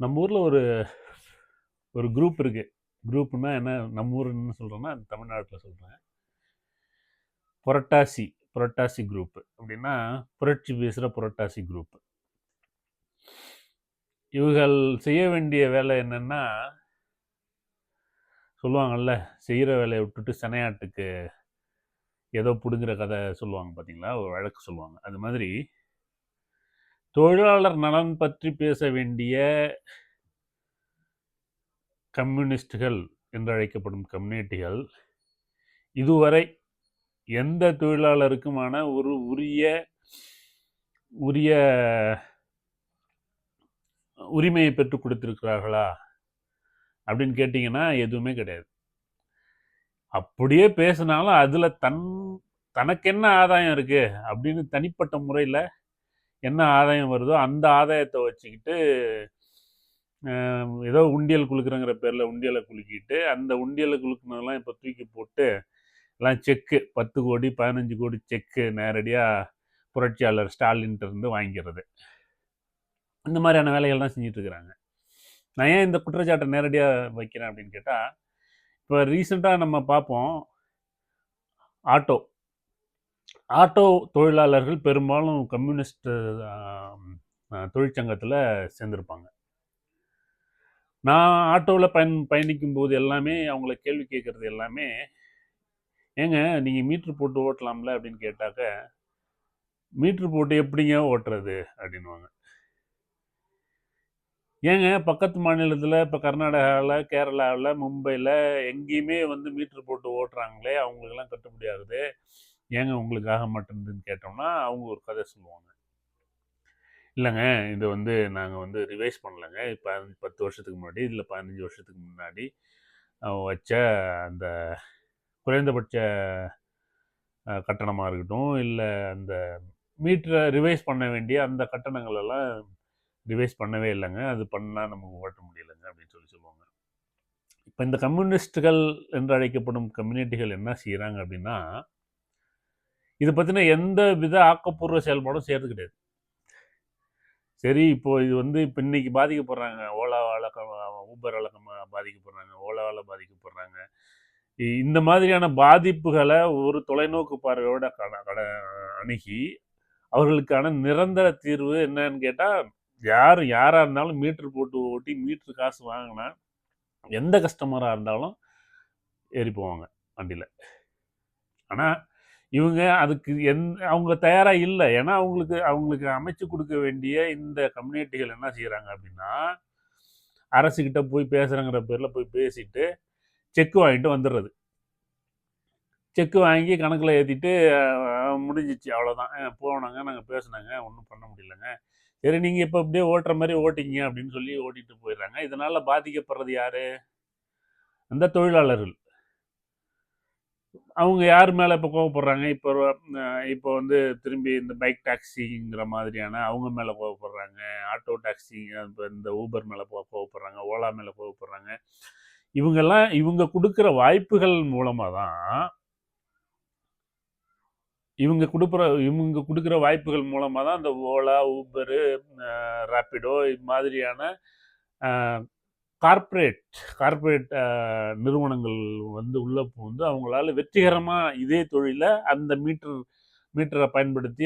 நம்ம ஊரில் ஒரு ஒரு குரூப் இருக்குது. குரூப்னா என்ன, நம்ம ஊர் என்ன சொல்கிறோன்னா தமிழ்நாட்டில் சொல்கிறேன். புரட்டாசி புரட்டாசி குரூப் அப்படின்னா புரட்சி பேசுகிற புரட்டாசி குரூப். இவர்கள் செய்ய வேண்டிய வேலை என்னென்னா, சொல்லுவாங்கள்ல, செய்கிற வேலையை விட்டுட்டு சனையாட்டுக்கு ஏதோ பிடுங்குற கதை சொல்லுவாங்க பார்த்தீங்களா, ஒரு வழக்கு சொல்லுவாங்க. அது மாதிரி தொழிலாளர் நலன் பற்றி பேச வேண்டிய கம்யூனிஸ்டுகள் என்று அழைக்கப்படும் கம்யூனிட்டிகள் இதுவரை எந்த தொழிலாளருக்குமான ஒரு உரிய உரிமையை பெற்றுக் கொடுத்திருக்கிறார்களா அப்படின்னு கேட்டிங்கன்னா எதுவுமே கிடையாது. அப்படியே பேசினாலும் அதில் தனக்கு என்ன ஆதாயம் இருக்குது அப்படின்னு தனிப்பட்ட முறையில் என்ன ஆதாயம் வருதோ அந்த ஆதாயத்தை வச்சுக்கிட்டு ஏதோ உண்டியல் குலுக்குறங்கிற பேரில் உண்டியலை குலுக்கிட்டு அந்த உண்டியலை குலுக்குனதெல்லாம் இப்போ தூக்கி போட்டு எல்லாம் செக்கு 10 கோடி 15 கோடி செக்கு நேரடியாக புரட்சியாளர் ஸ்டாலின்ட்டு இருந்து வாங்கிக்கிறது. இந்த மாதிரியான வேலைகள் தான் செஞ்சுட்டு இருக்கிறாங்க. நான் ஏன் இந்த குற்றச்சாட்டை நேரடியாக வைக்கிறேன் அப்படின்னு கேட்டால், இப்போ ரீசெண்டாக நம்ம பார்ப்போம், ஆட்டோ தொழிலாளர்கள் பெரும்பாலும் கம்யூனிஸ்ட் தொழிற்சங்கத்தில் சேர்ந்துருப்பாங்க. நான் ஆட்டோவில் பயணிக்கும் போது எல்லாமே அவங்கள கேள்வி கேட்குறது எல்லாமே, ஏங்க நீங்கள் மீட்ரு போட்டு ஓட்டலாம்ல அப்படின்னு கேட்டாக்க, மீட்ரு போட்டு எப்படிங்க ஓட்டுறது அப்படின்வாங்க. ஏங்க பக்கத்து மாநிலத்தில் இப்போ கர்நாடகாவில், கேரளாவில், மும்பையில் எங்கேயுமே வந்து மீட்ரு போட்டு ஓட்டுறாங்களே, அவங்களுக்கெல்லாம் கட்டுப்படி ஆகுது, ஏங்க உங்களுக்கு ஆக மாட்டேங்குதுன்னு கேட்டோம்னா அவங்க ஒரு கதை சொல்லுவாங்க. இல்லைங்க, இது வந்து நாங்கள் வந்து ரிவைஸ் பண்ணலைங்க, இப்போ 10 வருஷத்துக்கு முன்னாடி இல்லை 15 வருஷத்துக்கு முன்னாடி வச்ச அந்த குறைந்தபட்ச கட்டணமாக இருக்கட்டும், இல்லை அந்த மீட்டரை ரிவைஸ் பண்ண வேண்டிய அந்த கட்டணங்கள் எல்லாம் ரிவைஸ் பண்ணவே இல்லைங்க, அது பண்ணால் நமக்கு ஓட்ட முடியலைங்க அப்படின்னு சொல்லுவாங்க. இப்போ இந்த கம்யூனிஸ்டுகள் என்று அழைக்கப்படும் கம்யூனிட்டிகள் என்ன செய்கிறாங்க அப்படின்னா, இதை பற்றின எந்த வித ஆக்கப்பூர்வ செயல்பாடும் செய்கிறது கிடையாது. சரி, இப்போது இது வந்து இப்போ இன்றைக்கி பாதிக்கப்படுறாங்க, ஓலாவால் ஊபரால் பாதிக்கப்படுறாங்க, ஓலாவால் பாதிக்கப்படுறாங்க. இந்த மாதிரியான பாதிப்புகளை ஒரு தொலைநோக்கு பார்வையோட அணுகி அவர்களுக்கான நிரந்தர தீர்வு என்னன்னு கேட்டால், யாராக இருந்தாலும் மீட்ரு போட்டு ஓட்டி மீட்ரு காசு வாங்கினா எந்த கஸ்டமராக இருந்தாலும் ஏறி போவாங்க வண்டியில். ஆனால் இவங்க அதுக்கு அவங்க தயாராக இல்லை. ஏன்னா அவங்களுக்கு அமைச்சு கொடுக்க வேண்டிய இந்த கம்யூனிட்டிகள் என்ன செய்கிறாங்க அப்படின்னா, அரசுக்கிட்ட போய் பேசுகிறங்கிற பேரில் போய் பேசிட்டு செக்கு வாங்கிட்டு வந்துடுறது. செக்கு வாங்கி கணக்கில் ஏற்றிட்டு முடிஞ்சிச்சு, அவ்வளோதான், போனாங்க, நாங்கள் பேசுனாங்க, ஒன்றும் பண்ண முடியலங்க, சரி நீங்கள் இப்போ அப்படியே ஓட்டுற மாதிரி ஓட்டிங்க அப்படின்னு சொல்லி ஓட்டிகிட்டு போயிடுறாங்க. இதனால் பாதிக்கப்படுறது யார்? அந்த தொழிலாளர்கள். அவங்க யார் மேலே இப்போ கோவப்படுறாங்க? இப்போ வந்து திரும்பி இந்த பைக் டாக்ஸிங்கிற மாதிரியான அவங்க மேலே கோவப்படுறாங்க, ஆட்டோ டாக்ஸி, இப்போ இந்த ஊபர் மேலே கோவப்படுறாங்க, ஓலா மேலே கோவப்படுறாங்க. இவங்க கொடுக்குற வாய்ப்புகள் மூலமாக தான் இவங்க கொடுக்குற வாய்ப்புகள் மூலமாக தான் இந்த ஓலா, ஊபரு, ரேப்பிடோ இது மாதிரியான கார்ப்பரேட் நிறுவனங்கள் வந்து உள்ளே புகுந்து அவங்களால வெற்றிகரமாக இதே தொழிலை அந்த மீட்டரை பயன்படுத்தி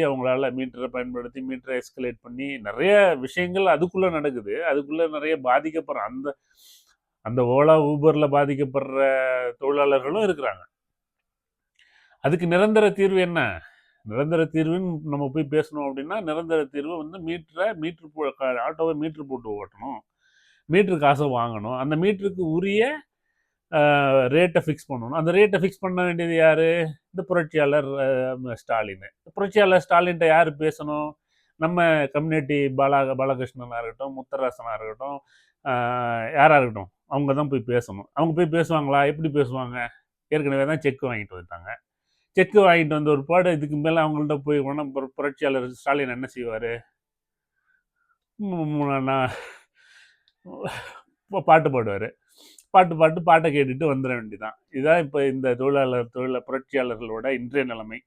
மீட்டரை எஸ்கலேட் பண்ணி நிறைய விஷயங்கள் அதுக்குள்ளே நடக்குது. அதுக்குள்ளே நிறைய பாதிக்கப்படுற அந்த ஓலா ஊபரில் பாதிக்கப்படுற தொழிலாளர்களும் இருக்கிறாங்க. அதுக்கு நிரந்தர தீர்வு என்ன? நிரந்தர தீர்வுன்னு நம்ம போய் பேசணும் அப்படின்னா, நிரந்தர தீர்வு வந்து ஆட்டோவை மீட்ரு போட்டு ஓட்டணும், மீட்ரு காசை வாங்கணும், அந்த மீட்டருக்கு உரிய ரேட்டை ஃபிக்ஸ் பண்ணணும். அந்த ரேட்டை ஃபிக்ஸ் பண்ண வேண்டியது யார்? இந்த புரட்சியாளர் ஸ்டாலின். புரட்சியாளர் ஸ்டாலின்கிட்ட யார் பேசணும்? நம்ம கம்யூனிட்டி பாலகிருஷ்ணனாக இருக்கட்டும், முத்தரசனாக இருக்கட்டும், யாராக இருக்கட்டும், அவங்க தான் போய் பேசணும். அவங்க போய் பேசுவாங்களா? எப்படி பேசுவாங்க? ஏற்கனவே தான் செக் வாங்கிட்டு வந்துட்டாங்க. செக்கு வாங்கிட்டு வந்த ஒரு பாடு இதுக்கு மேலே அவங்கள்ட்ட போய் புரட்சியாளர் ஸ்டாலின் என்ன செய்வார்? பாட்டு பாடுவார். பாட்டை கேட்டுட்டு வந்துட வேண்டிதான். இதுதான் இப்போ இந்த புரட்சியாளர்களோட இன்றைய நிலைமை.